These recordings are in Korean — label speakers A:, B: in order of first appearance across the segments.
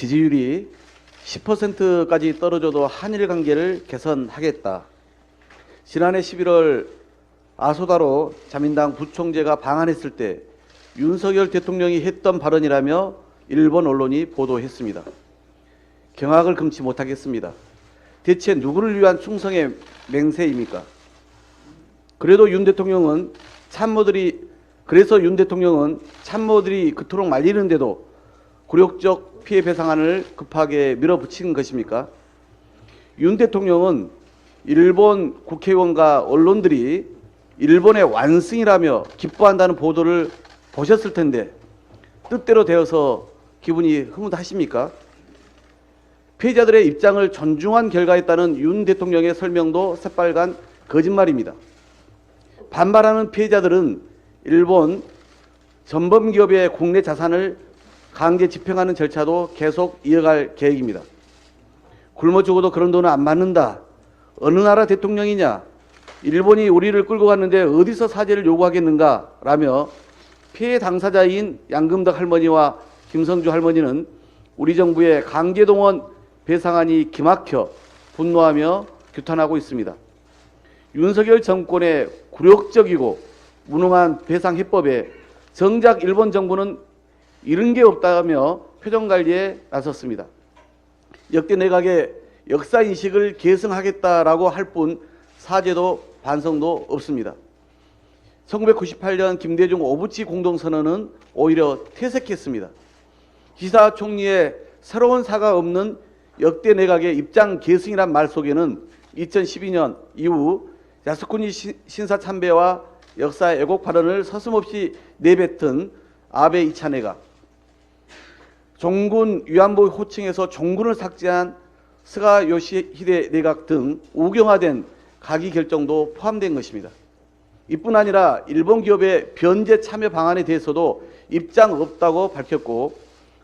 A: 지지율이 10%까지 떨어져도 한일 관계를 개선하겠다. 지난해 11월 아소다로 자민당 부총재가 방한했을 때 윤석열 대통령이 했던 발언이라며 일본 언론이 보도했습니다. 경악을 금치 못하겠습니다. 대체 누구를 위한 충성의 맹세입니까? 그래서 윤 대통령은 참모들이 그토록 말리는데도 굴욕적 피해 배상안을 급하게 밀어붙인 것입니까? 윤 대통령은 일본 국회의원과 언론들이 일본의 완승이라며 기뻐한다는 보도를 보셨을 텐데 뜻대로 되어서 기분이 흐뭇하십니까? 피해자들의 입장을 존중한 결과였다는 윤 대통령의 설명도 새빨간 거짓말입니다. 반발하는 피해자들은 일본 전범기업의 국내 자산을 강제 집행하는 절차도 계속 이어갈 계획입니다. 굶어 죽어도 그런 돈은 안 받는다. 어느 나라 대통령이냐? 일본이 우리를 끌고 갔는데 어디서 사죄를 요구하겠는가? 라며 피해 당사자인 양금덕 할머니와 김성주 할머니는 우리 정부의 강제동원 배상안이 기막혀 분노하며 규탄하고 있습니다. 윤석열 정권의 굴욕적이고 무능한 배상 해법에 정작 일본 정부는 이른 게 없다며 표정관리에 나섰습니다. 역대 내각의 역사인식을 계승하겠다라고 할 뿐 사죄도 반성도 없습니다. 1998년 김대중 오부치 공동선언은 오히려 퇴색했습니다. 기사 총리의 새로운 사과 없는 역대 내각의 입장 계승이란 말 속에는 2012년 이후 야스쿠니 신사 참배와 역사 왜곡 발언을 서슴없이 내뱉은 아베 2차 내각, 종군 위안부 호칭에서 종군을 삭제한 스가 요시히데 내각 등 우경화된 가기 결정도 포함된 것입니다. 이뿐 아니라 일본 기업의 변제 참여 방안에 대해서도 입장 없다고 밝혔고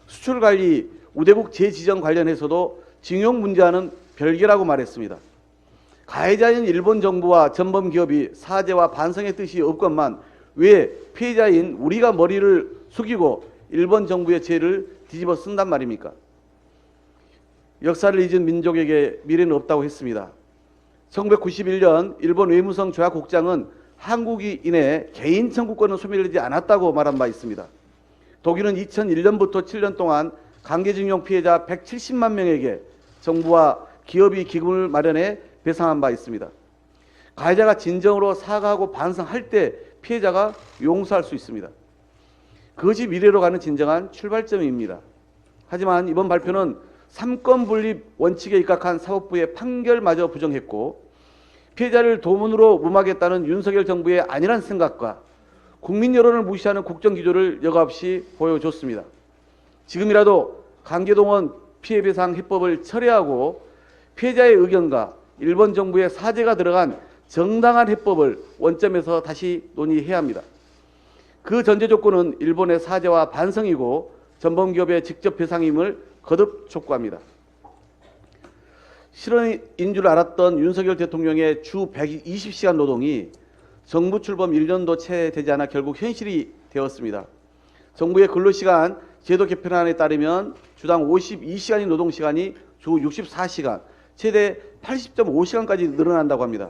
A: 수출관리 우대국 재지정 관련해서도 징용 문제와는 별개라고 말했습니다. 가해자인 일본 정부와 전범 기업이 사죄와 반성의 뜻이 없건만 왜 피해자인 우리가 머리를 숙이고 일본 정부의 죄를 뒤집어 쓴단 말입니까? 역사를 잊은 민족에게 미래는 없다고 했습니다. 1991년 일본 외무성 조약국장은 한국이 인해 개인 청구권은 소멸되지 않았다고 말한 바 있습니다. 독일은 2001년부터 7년 동안 강제징용 피해자 170만 명에게 정부와 기업이 기금을 마련해 배상한 바 있습니다. 가해자가 진정으로 사과하고 반성할 때 피해자가 용서할 수 있습니다. 그것이 미래로 가는 진정한 출발점입니다. 하지만 이번 발표는 삼권 분립 원칙에 입각한 사법부의 판결마저 부정했고 피해자를 도문으로 무마하겠다는 윤석열 정부의 안일한 생각과 국민 여론을 무시하는 국정기조를 여과없이 보여줬습니다. 지금이라도 강제동원 피해배상 해법을 철회하고 피해자의 의견과 일본 정부의 사죄가 들어간 정당한 해법을 원점에서 다시 논의해야 합니다. 그 전제 조건은 일본의 사죄와 반성이고 전범기업의 직접 배상임을 거듭 촉구합니다. 실언인 줄 알았던 윤석열 대통령의 주 120시간 노동이 정부 출범 1년도 채 되지 않아 결국 현실이 되었습니다. 정부의 근로시간 제도 개편안에 따르면 주당 52시간인 노동시간이 주 64시간, 최대 80.5시간까지 늘어난다고 합니다.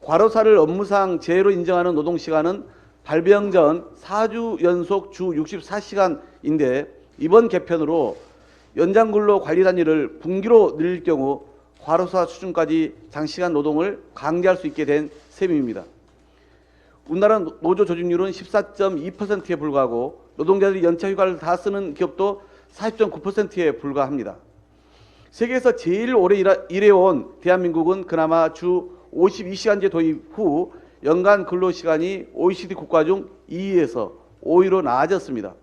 A: 과로사를 업무상 재해로 인정하는 노동시간은 발병 전 4주 연속 주 64시간인데 이번 개편으로 연장근로관리단위를 분기로 늘릴 경우 과로사 수준까지 장시간 노동을 강제할 수 있게 된 셈입니다. 우리나라 노조 조직률은 14.2%에 불과하고 노동자들이 연차 휴가를 다 쓰는 기업도 40.9%에 불과합니다. 세계에서 제일 오래 일해온 대한민국은 그나마 주 52시간제 도입 후 연간 근로시간이 OECD 국가 중 2위에서 5위로 나아졌습니다.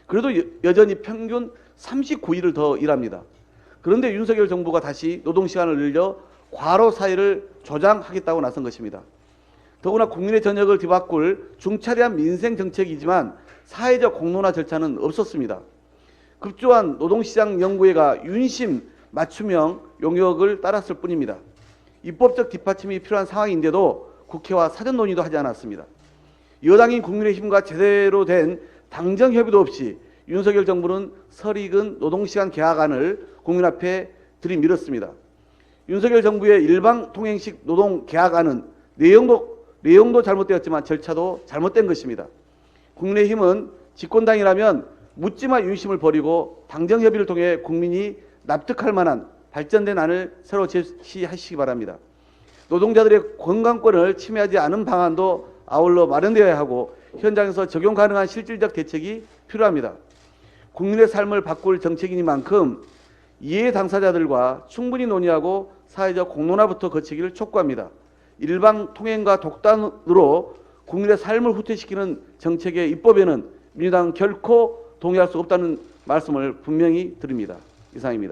A: 그래도 여전히 평균 39일을 더 일합니다. 그런데 윤석열 정부가 다시 노동시간을 늘려 과로 사회를 조장하겠다고 나선 것입니다. 더구나 국민의 저녁을 뒤바꿀 중차대한 민생 정책이지만 사회적 공론화 절차는 없었습니다. 급조한 노동시장 연구회가 윤심 맞춤형 용역을 따랐을 뿐입니다. 입법적 뒷받침이 필요한 상황인데도 국회와 사전 논의도 하지 않았습니다. 여당인 국민의힘과 제대로 된 당정 협의도 없이 윤석열 정부는 설익은 노동시간 계약안을 국민 앞에 들이밀었습니다. 윤석열 정부의 일방 통행식 노동 계약안은 내용도 잘못되었지만 절차도 잘못된 것입니다. 국민의힘은 집권당이라면 묻지마 윤심을 버리고 당정협의를 통해 국민이 납득할 만한 발전된 안을 새로 제시하시기 바랍니다. 노동자들의 건강권을 침해하지 않은 방안도 아울러 마련되어야 하고 현장에서 적용 가능한 실질적 대책이 필요합니다. 국민의 삶을 바꿀 정책이니만큼 이해 당사자들과 충분히 논의하고 사회적 공론화부터 거치기를 촉구합니다. 일방 통행과 독단으로 국민의 삶을 후퇴시키는 정책의 입법에는 민주당은 결코 동의할 수 없다는 말씀을 분명히 드립니다. 이상입니다.